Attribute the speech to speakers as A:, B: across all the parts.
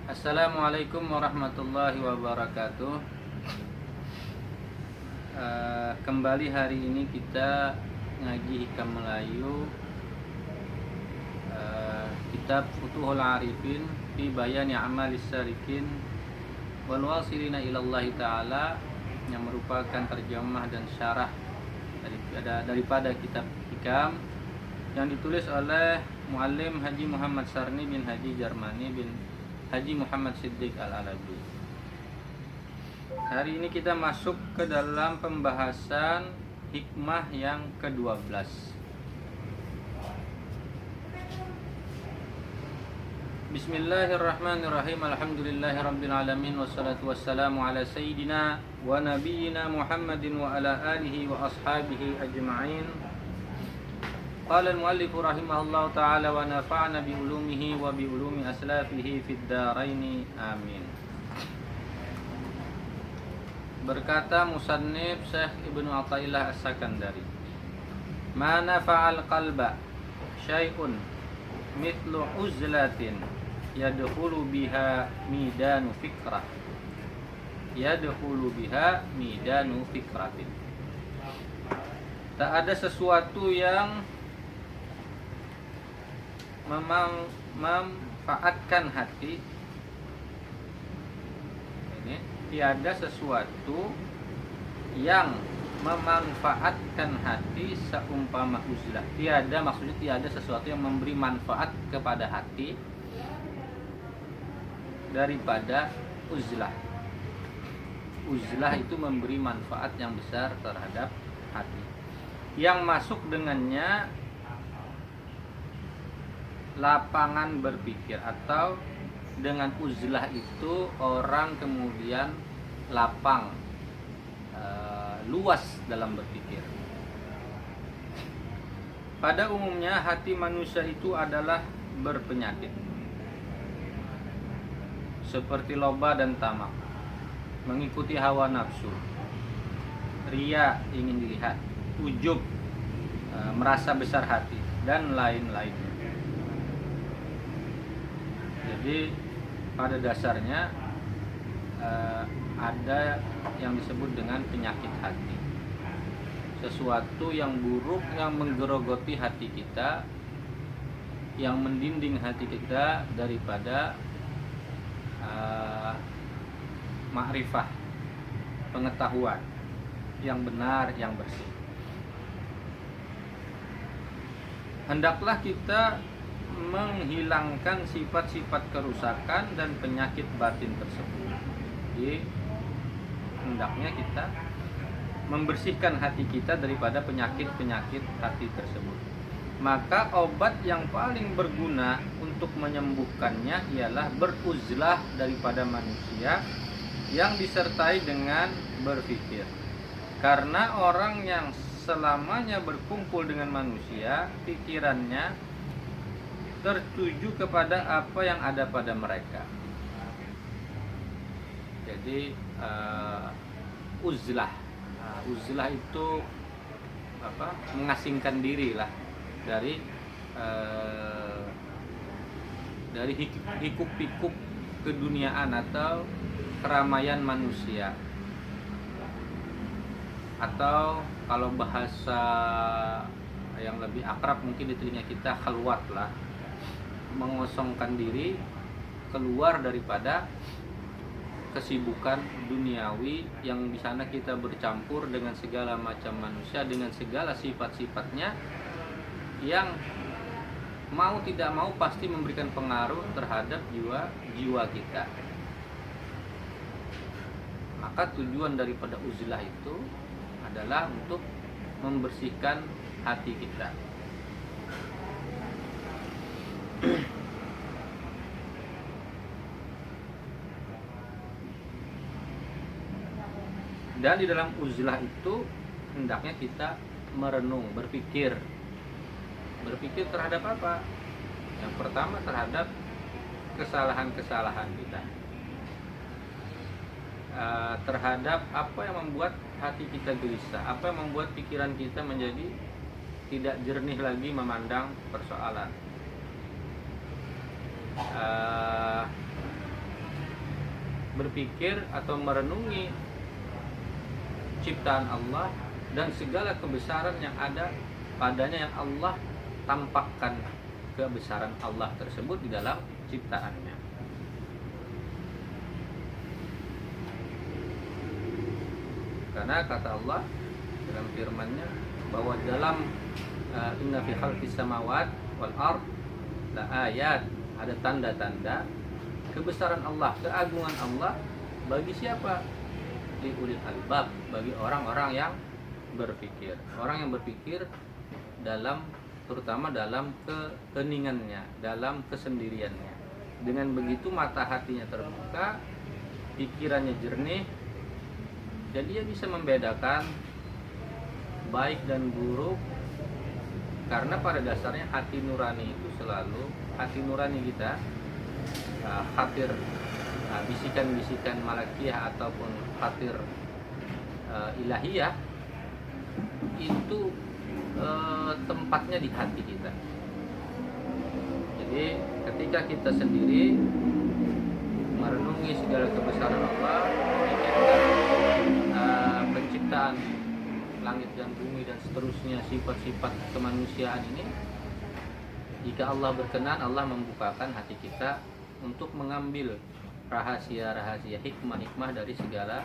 A: Assalamualaikum warahmatullahi wabarakatuh. Kembali hari ini kita ngaji Hikam Melayu, kitab Futuhul Arifin fi Bayani Amalis Sarikin wal Wasilina ilallahi ta'ala, yang merupakan terjemah dan syarah daripada kitab Hikam yang ditulis oleh Muallim Haji Muhammad Sarni bin Haji Jarmani bin Haji Muhammad Siddiq Al-Alabi. Hari ini kita masuk ke dalam pembahasan hikmah yang ke-12. Bismillahirrahmanirrahim. Alhamdulillahirabbil alamin wassalatu wassalamu ala sayyidina wa nabiyyina Muhammadin wa ala alihi wa ashabihi ajma'in. Qala al-muallif rahimahullahu ta'ala wa nafa'na bi ulumihi wa bi ulumi aslafihi fid dharain amin. Berkata musannif Syekh Ibnu Athaillah As-Sakandari, ma nafa'al qalba syai'un mithlu uzlatin yadkhulu biha midanu fikrah fikratin. Tak ada sesuatu yang memanfaatkan hati. Ini tiada sesuatu yang memanfaatkan hati seumpama uzlah. Tiada, maksudnya tiada sesuatu yang memberi manfaat kepada hati daripada uzlah. Uzlah itu memberi manfaat yang besar terhadap hati. Yang masuk dengannya lapangan berpikir, atau dengan uzlah itu orang kemudian lapang, luas dalam berpikir. Pada umumnya hati manusia itu adalah berpenyakit, seperti loba dan tamak, mengikuti hawa nafsu, ria, ingin dilihat, ujub, merasa besar hati, dan lain-lainnya. Jadi pada dasarnya ada yang disebut dengan penyakit hati, sesuatu yang buruk yang menggerogoti hati kita, yang mendinding hati kita daripada makrifah, pengetahuan yang benar, yang bersih. Hendaklah kita menghilangkan sifat-sifat kerusakan dan penyakit batin tersebut. Jadi hendaknya kita membersihkan hati kita daripada penyakit-penyakit hati tersebut. Maka obat yang paling berguna untuk menyembuhkannya ialah beruzlah daripada manusia yang disertai dengan berpikir. Karena orang yang selamanya berkumpul dengan manusia, pikirannya tertuju kepada apa yang ada pada mereka. Jadi uzlah, uzlah itu mengasingkan diri lah dari hikuk-pikuk keduniaan atau keramaian manusia, atau kalau bahasa yang lebih akrab mungkin di telinga kita, khalwat lah, mengosongkan diri, keluar daripada kesibukan duniawi yang di sana kita bercampur dengan segala macam manusia, dengan segala sifat-sifatnya yang mau tidak mau pasti memberikan pengaruh terhadap jiwa kita. Maka tujuan daripada uzlah itu adalah untuk membersihkan hati kita. Dan di dalam uzlah itu hendaknya kita merenung, berpikir terhadap apa? Yang pertama terhadap kesalahan-kesalahan kita, terhadap apa yang membuat hati kita gelisah, apa yang membuat pikiran kita menjadi tidak jernih lagi memandang persoalan. berpikir atau merenungi ciptaan Allah dan segala kebesaran yang ada padanya, yang Allah tampakkan kebesaran Allah tersebut di dalam ciptaannya. Karena kata Allah dalam firman-Nya bahwa dalam inna fi khalqis samawati wal ard la ayat, ada tanda-tanda kebesaran Allah, keagungan Allah bagi siapa? Li ulil albab, bagi orang-orang yang berpikir. Orang yang berpikir dalam, terutama dalam keheningannya, dalam kesendiriannya. Dengan begitu mata hatinya terbuka, pikirannya jernih, dan dia bisa membedakan baik dan buruk. Karena pada dasarnya hati nurani itu selalu, hati nurani kita khatir bisikan-bisikan malakiyah ataupun khatir ilahiyah itu tempatnya di hati kita. Jadi ketika kita sendiri merenungi segala kebesaran Allah, memikirkan penciptaan langit dan bumi dan seterusnya, sifat-sifat kemanusiaan ini, jika Allah berkenan, Allah membukakan hati kita untuk mengambil rahasia-rahasia, hikmah-hikmah dari segala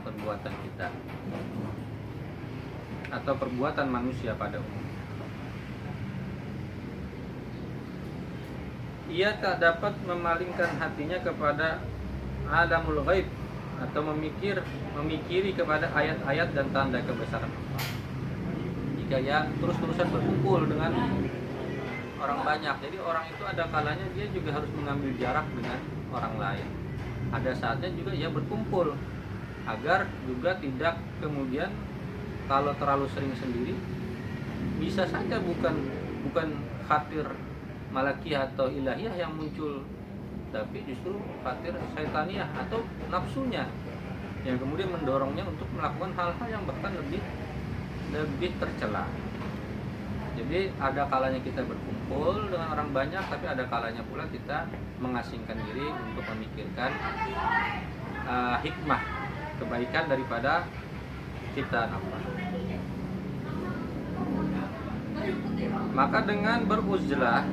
A: perbuatan kita atau perbuatan manusia pada umumnya. Ia tak dapat memalingkan hatinya kepada alamul ghaib atau memikiri kepada ayat-ayat dan tanda kebesaran Allah. Jika ya terus-terusan berkumpul dengan orang banyak, jadi orang itu ada kalanya dia juga harus mengambil jarak dengan orang lain. Ada saatnya juga ia berkumpul agar juga tidak kemudian kalau terlalu sering sendiri, bisa saja bukan khatir malakiyah atau ilahiyah yang muncul, tapi justru khatir syaitaniah atau nafsunya yang kemudian mendorongnya untuk melakukan hal-hal yang bahkan lebih tercela. Jadi ada kalanya kita berkumpul dengan orang banyak, tapi ada kalanya pula kita mengasingkan diri untuk memikirkan hikmah kebaikan daripada ciptaan Allah. Maka dengan beruzlah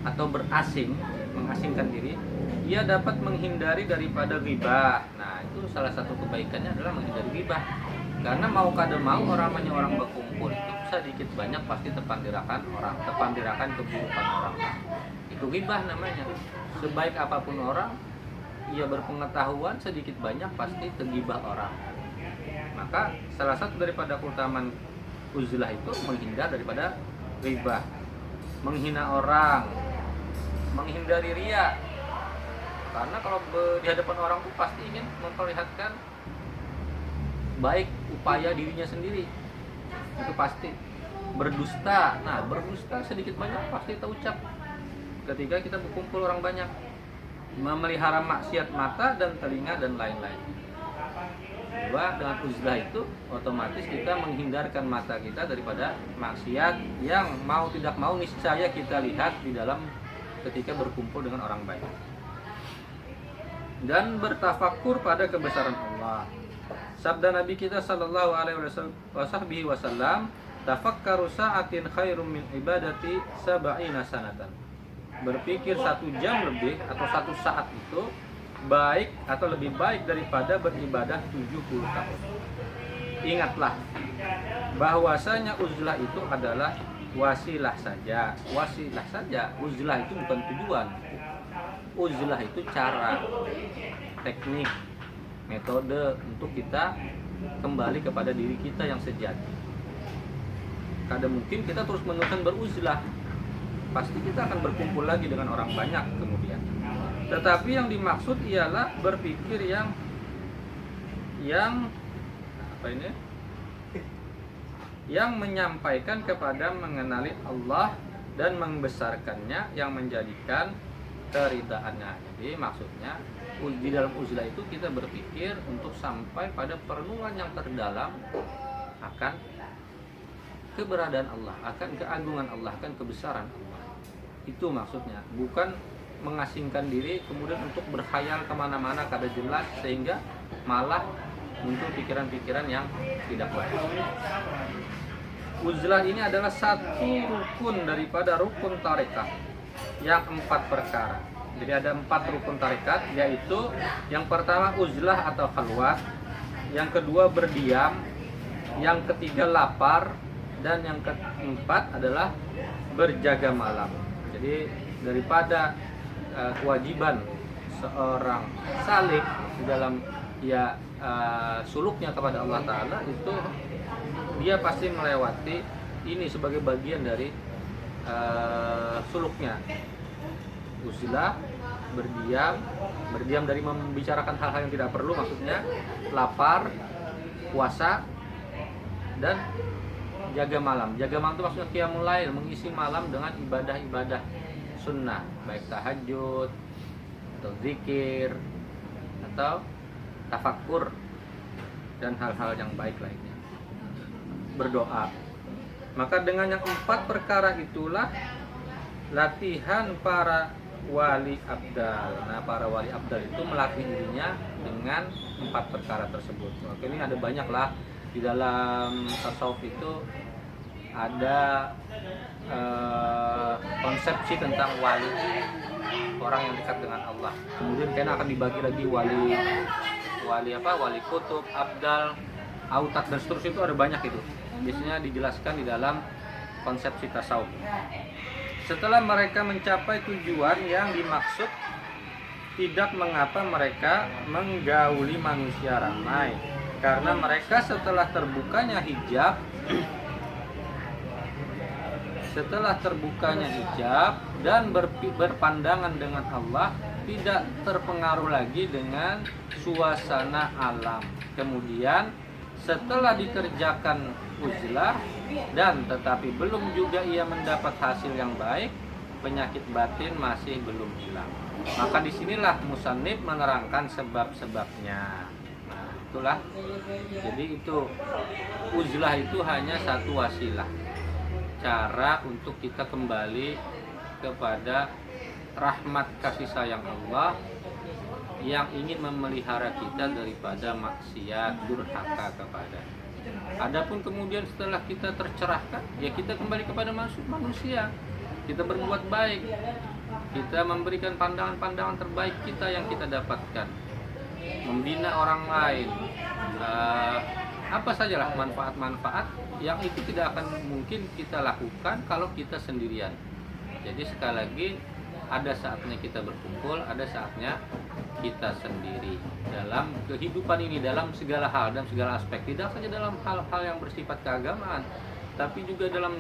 A: atau berasing, mengasingkan diri, ia dapat menghindari daripada ghibah. Nah, itu salah satu kebaikannya adalah menghindari ghibah. Karena mau kada mau orang berkumpul itu sedikit banyak pasti tepandirakan keburukan orang. Itu ghibah namanya. Sebaik apapun orang, ia berpengetahuan sedikit banyak pasti tergibah orang. Maka salah satu daripada keutamaan uzlah itu menghindar daripada ghibah, menghina orang, menghindari riya. Karena kalau di hadapan orang tuh pasti ingin memperlihatkan baik upaya dirinya sendiri, itu pasti. Berdusta, nah berdusta sedikit banyak pasti kita ucap ketika kita berkumpul orang banyak. Memelihara maksiat mata dan telinga dan lain-lain. Dengan uzlah itu otomatis kita menghindarkan mata kita daripada maksiat yang mau tidak mau niscaya kita lihat di dalam ketika berkumpul dengan orang banyak. Dan bertafakur pada kebesaran Allah. Sabda Nabi kita sallallahu alaihi wasallam, tafakkaru sa'atin khairum min ibadati sab'ina sanatan. Berpikir 1 jam lebih atau 1 saat itu baik atau lebih baik daripada beribadah 70 tahun. Ingatlah bahwasanya uzlah itu adalah wasilah saja. Wasilah saja. Uzlah itu bukan tujuan. Uzlah itu cara, teknik, metode untuk kita kembali kepada diri kita yang sejati. Kadang mungkin kita terus meneruskan beruzlah, pasti kita akan berkumpul lagi dengan orang banyak kemudian. Tetapi yang dimaksud ialah berpikir yang yang menyampaikan kepada mengenali Allah dan membesarkannya, yang menjadikan keridaannya. Jadi maksudnya di dalam uzlah itu kita berpikir untuk sampai pada perenungan yang terdalam akan keberadaan Allah, akan keagungan Allah, akan kebesaran Allah. Itu maksudnya, bukan mengasingkan diri, kemudian untuk berkhayal kemana-mana kada jelas, sehingga malah muncul pikiran-pikiran yang tidak baik. Uzlah ini adalah satu rukun daripada rukun tarekat yang 4 perkara. Jadi ada 4 rukun tarekat, yaitu yang pertama uzlah atau khalwat, yang kedua berdiam, yang ketiga lapar, dan yang keempat adalah berjaga malam. Jadi daripada kewajiban seorang salik di dalam suluknya kepada Allah Ta'ala, itu dia pasti melewati ini sebagai bagian dari suluknya. Uzlah, berdiam dari membicarakan hal-hal yang tidak perlu, maksudnya lapar, puasa, dan jaga malam. Jaga malam itu maksudnya qiyamul lail, mengisi malam dengan ibadah-ibadah sunnah, baik tahajud atau zikir atau tafakkur dan hal-hal yang baik lainnya, berdoa. Maka dengan yang 4 perkara itulah latihan para wali abdal. Nah, para wali abdal itu melatih dirinya dengan 4 perkara tersebut. Oke, ini ada banyak lah di dalam tasawuf itu, ada konsepsi tentang wali, orang yang dekat dengan Allah. Kemudian kayaknya akan dibagi lagi wali kutub, abdal, autat, dan seterusnya. Itu ada banyak itu. Biasanya dijelaskan di dalam konsepsi tasawuf. Setelah mereka mencapai tujuan yang dimaksud, tidak mengapa mereka menggauli manusia ramai, karena mereka setelah terbukanya hijab dan berpandangan dengan Allah, tidak terpengaruh lagi dengan suasana alam. Kemudian setelah dikerjakan uzlah dan tetapi belum juga ia mendapat hasil yang baik, penyakit batin masih belum hilang. Maka disinilah musannif menerangkan sebab-sebabnya. Nah, itulah. Jadi itu uzlah itu hanya satu wasilah, cara untuk kita kembali kepada rahmat kasih sayang Allah yang ingin memelihara kita daripada maksiat, durhaka kepada. Adapun kemudian setelah kita tercerahkan, ya kita kembali kepada manusia. Kita berbuat baik, kita memberikan pandangan-pandangan terbaik kita yang kita dapatkan, membina orang lain, apa sajalah manfaat-manfaat yang itu tidak akan mungkin kita lakukan kalau kita sendirian. Jadi sekali lagi, ada saatnya kita berkumpul, ada saatnya kita sendiri dalam kehidupan ini, dalam segala hal dan segala aspek, tidak saja dalam hal-hal yang bersifat keagamaan, tapi juga dalam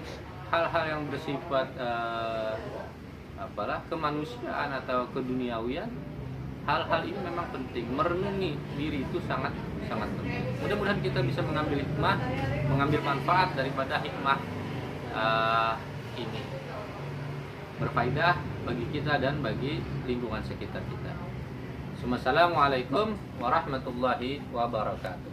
A: hal-hal yang bersifat kemanusiaan atau keduniawian. Hal-hal ini memang penting, merenungi diri itu sangat penting. Mudah-mudahan kita bisa mengambil hikmah, mengambil manfaat daripada hikmah ini, berfaedah bagi kita dan bagi lingkungan sekitar kita. Assalamualaikum warahmatullahi wabarakatuh.